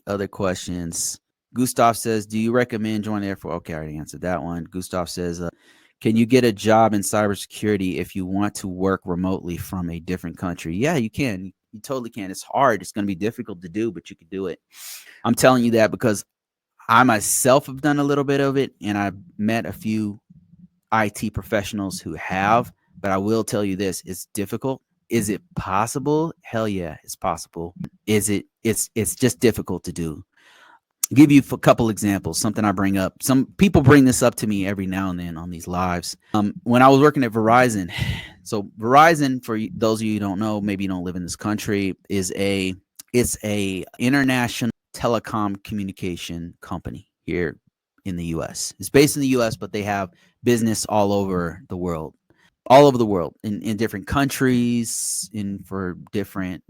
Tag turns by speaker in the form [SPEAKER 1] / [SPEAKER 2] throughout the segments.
[SPEAKER 1] other questions. Gustav says, do you recommend joining the Air Force? Okay, I already answered that one. Gustav says, can you get a job in cybersecurity if you want to work remotely from a different country? Yeah, you can. You totally can. It's hard. It's going to be difficult to do, but you can do it. I'm telling you that because I myself have done a little bit of it, and I've met a few IT professionals who have, but I will tell you this, it's difficult. Is it possible? Hell yeah, it's possible. It's just difficult to do. Give you a couple examples, something I bring up. Some people bring this up to me every now and then on these lives. When I was working at Verizon, so Verizon, for those of you who don't know, maybe you don't live in this country, it's a international telecom communication company here in the US. It's based in the US, but they have business all over the world. All over the world, in different countries, for different,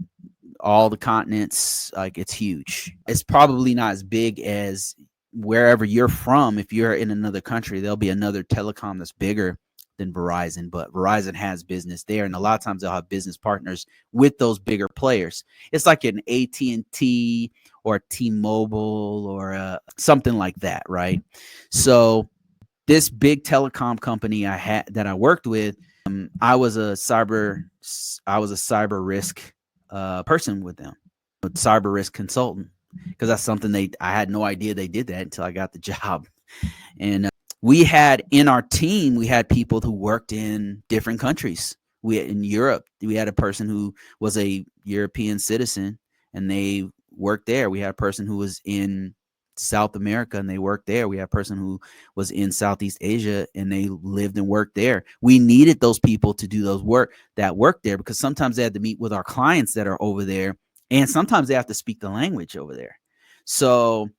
[SPEAKER 1] all the continents. Like, it's huge. It's probably not as big as wherever you're from. If you're in another country, there'll be another telecom that's bigger than Verizon, but Verizon has business there, and a lot of times they'll have business partners with those bigger players. It's like an AT&T or T-Mobile or something like that, right? So this big telecom company that I worked with, I was a cyber risk person with them, a cyber risk consultant, because that's something I had no idea they did that until I got the job. And we had in our team, we had people who worked in different countries. In Europe, we had a person who was a European citizen, and they worked there. We had a person who was in South America, and they worked there. We had a person who was in Southeast Asia, and they lived and worked there. We needed those people to do work there, because sometimes they had to meet with our clients that are over there, and sometimes they have to speak the language over there. So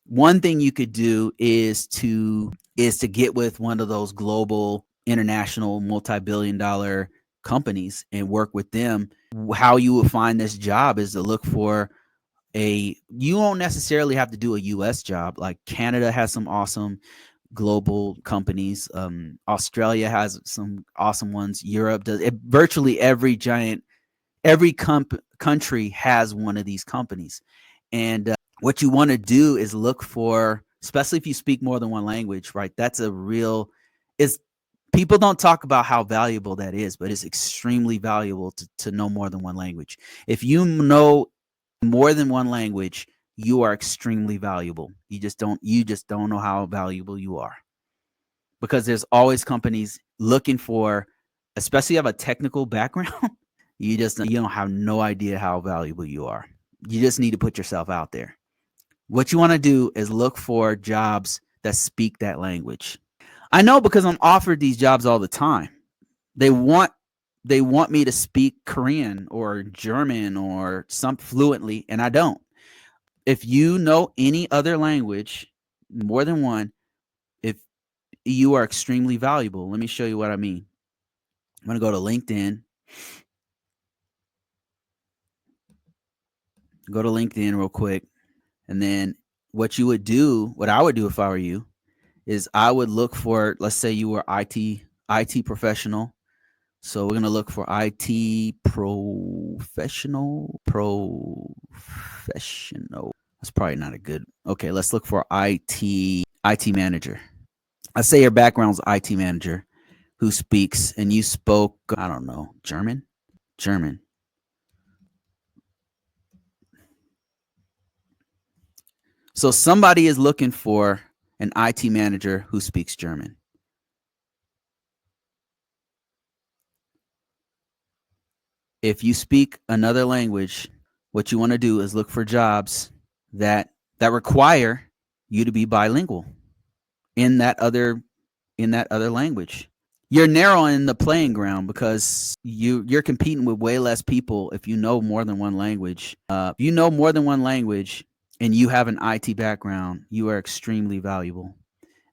[SPEAKER 1] one thing you could do is to get with one of those global, international, multi-billion-dollar companies and work with them. How you will find this job is to look for you won't necessarily have to do a US job. Like, Canada has some awesome global companies. Australia has some awesome ones. Europe does. Virtually every country has one of these companies. And what you want to do is look for, especially if you speak more than one language, right? That's people don't talk about how valuable that is, but it's extremely valuable to know more than one language. If you know more than one language, you are extremely valuable. You just don't know how valuable you are, because there's always companies looking for, especially if you have a technical background, you don't have no idea how valuable you are. You just need to put yourself out there. What you want to do is look for jobs that speak that language. I know, because I'm offered these jobs all the time. They want me to speak Korean or German or some fluently, and I don't. If you know any other language, more than one, if you are extremely valuable. Let me show you what I mean. I'm going to go to LinkedIn. Go to LinkedIn real quick. And then what I would do if I were you, is I would look for, let's say you were IT professional. So we're going to look for IT professional. That's probably not a good. Okay, let's look for IT manager. Let's say your background's IT manager who speaks, and you spoke, I don't know, German. So somebody is looking for an IT manager who speaks German. If you speak another language, what you want to do is look for jobs that require you to be bilingual in that other language. You're narrowing the playing ground, because you're competing with way less people if you know more than one language. If you know more than one language and you have an IT background, you are extremely valuable.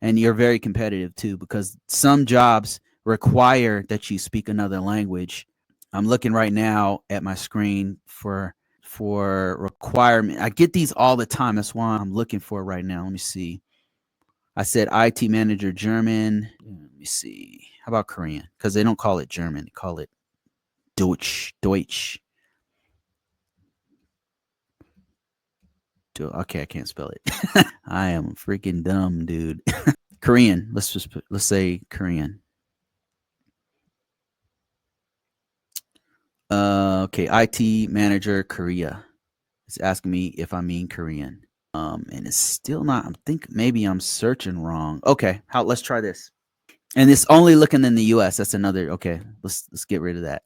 [SPEAKER 1] And you're very competitive too, because some jobs require that you speak another language. I'm looking right now at my screen for requirement. I get these all the time. That's why I'm looking for it right now. Let me see. I said IT manager German. Let me see. How about Korean? Because they don't call it German. They call it Deutsch. Okay, I can't spell it. I am freaking dumb, dude. Korean. Let's say Korean. Okay, IT manager Korea. It's asking me if I mean Korean. And it's still not. I think maybe I'm searching wrong. Okay, let's try this. And it's only looking in the US. That's another. Okay, let's get rid of that.